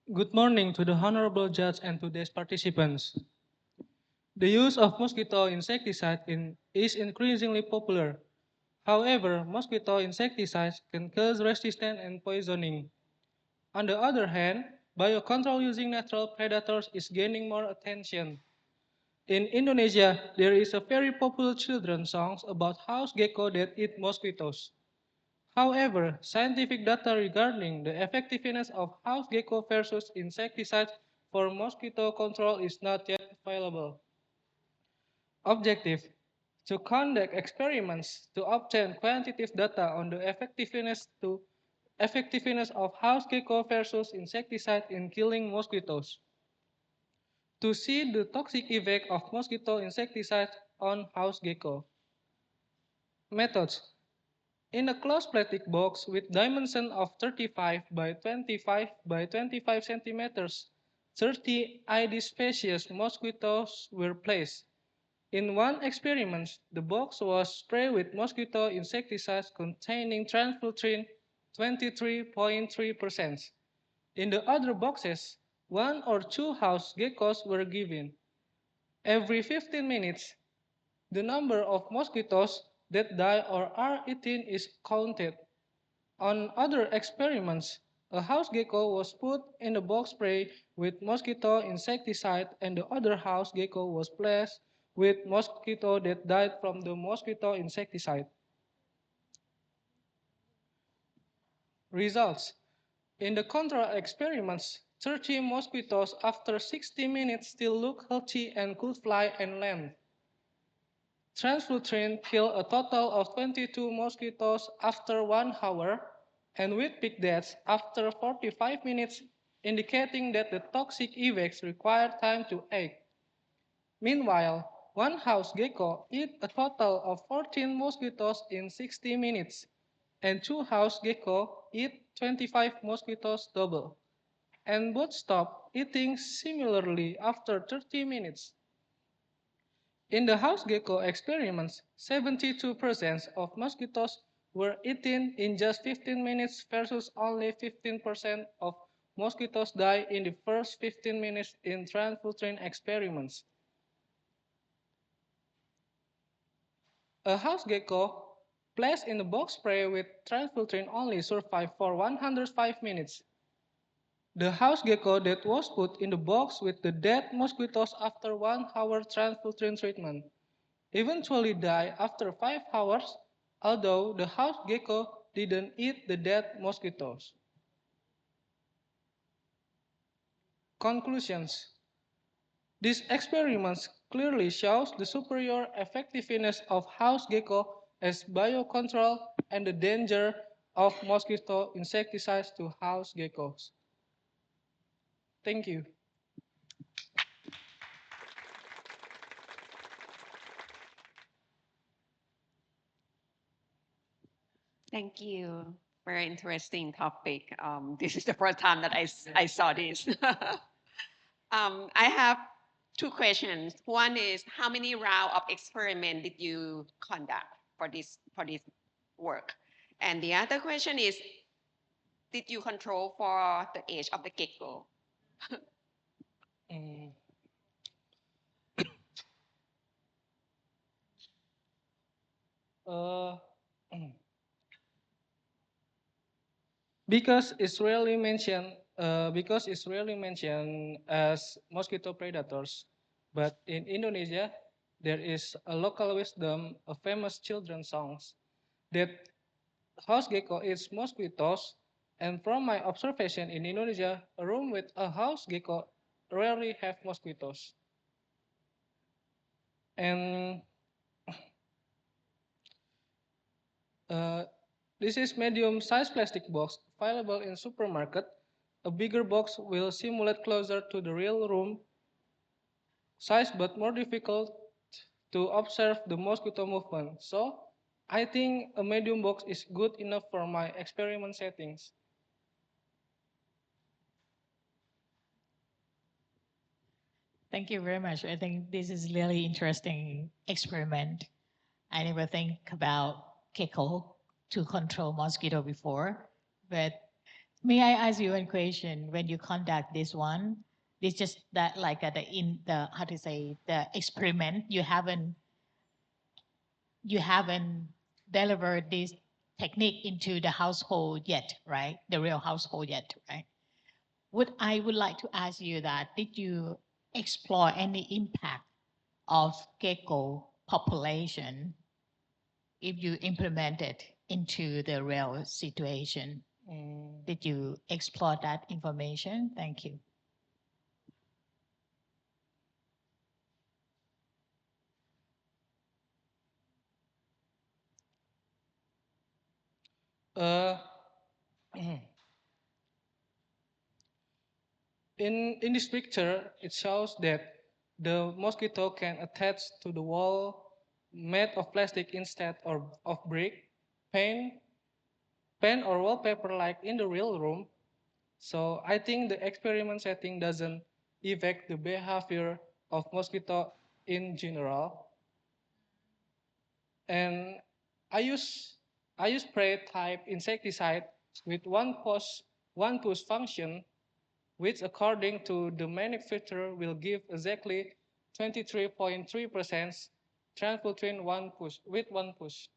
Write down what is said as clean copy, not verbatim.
Good morning to the Honorable Judge and today's participants. The use of mosquito insecticide is increasingly popular. However, mosquito insecticides can cause resistance and poisoning. On the other hand, biocontrol using natural predators is gaining more attention. In Indonesia, there is a very popular children's song about house gecko that eat mosquitoes. However, scientific data regarding the effectiveness of house gecko versus insecticides for mosquito control is not yet available. Objective: to conduct experiments to obtain quantitative data on the effectiveness of house gecko versus insecticide in killing mosquitoes. To see the toxic effect of mosquito insecticide on house gecko. Methods: in a closed plastic box with dimension of 35 by 25 by 25 centimeters, 30 Aedes species mosquitoes were placed. In one experiment, the box was sprayed with mosquito insecticides containing transfultrin 23.3%. In the other boxes, one or two house geckos were given. Every 15 minutes, the number of mosquitoes that die or are eaten is counted. On other experiments, a house gecko was put in a box spray with mosquito insecticide and the other house gecko was placed with mosquito that died from the mosquito insecticide. Results: in the control experiments, 30 mosquitoes after 60 minutes still look healthy and could fly and land. Transflutrin killed a total of 22 mosquitoes after 1 hour, and with peak deaths after 45 minutes, indicating that the toxic effects require time to act. Meanwhile, one house gecko ate a total of 14 mosquitoes in 60 minutes, and two house gecko ate 25 mosquitoes double, and both stopped eating similarly after 30 minutes. In the house gecko experiments, 72% of mosquitoes were eaten in just 15 minutes versus only 15% of mosquitoes die in the first 15 minutes in transfultrin experiments. A house gecko placed in a box spray with transfultrin only survived for 105 minutes. The house gecko that was put in the box with the dead mosquitoes after 1 hour transfultrin treatment eventually died after 5 hours, although the house gecko didn't eat the dead mosquitoes. Conclusions: these experiments clearly shows the superior effectiveness of house gecko as biocontrol and the danger of mosquito insecticides to house geckos. Thank you. Thank you. Very interesting topic. This is the first time that I saw this. I have two questions. One is how many round of experiment did you conduct for this work? And the other question is, did you control for the age of the gecko? Mm, uh, because it's rarely mentioned as mosquito predators, but in Indonesia there is a local wisdom, a famous children's songs that house gecko eats mosquitoes, and from my observation in Indonesia, a room with a house gecko rarely have mosquitoes. And uh, this is medium-sized plastic box available in supermarket. A bigger box will simulate closer to the real room size but more difficult to observe the mosquito movement. So I think a medium box is good enough for my experiment settings. Thank you very much. I think this is really interesting experiment. I never think about gecko to control mosquito before, but May I ask you one question? When you conduct this one, it's just that like at the in the how to say the experiment, you haven't delivered this technique into the household yet, right? The real household yet, right? I would like to ask you that did you explore any impact of gecko population if you implement it into the real situation? Did you explore that information? Thank you. Uh, in this picture, it shows that the mosquito can attach to the wall made of plastic instead of brick, paint, pen or wallpaper like in the real room. So I think the experiment setting doesn't affect the behavior of mosquito in general. And I use I use spray type insecticide with one push function, which according to the manufacturer will give exactly 23.3% chance between one push with one push.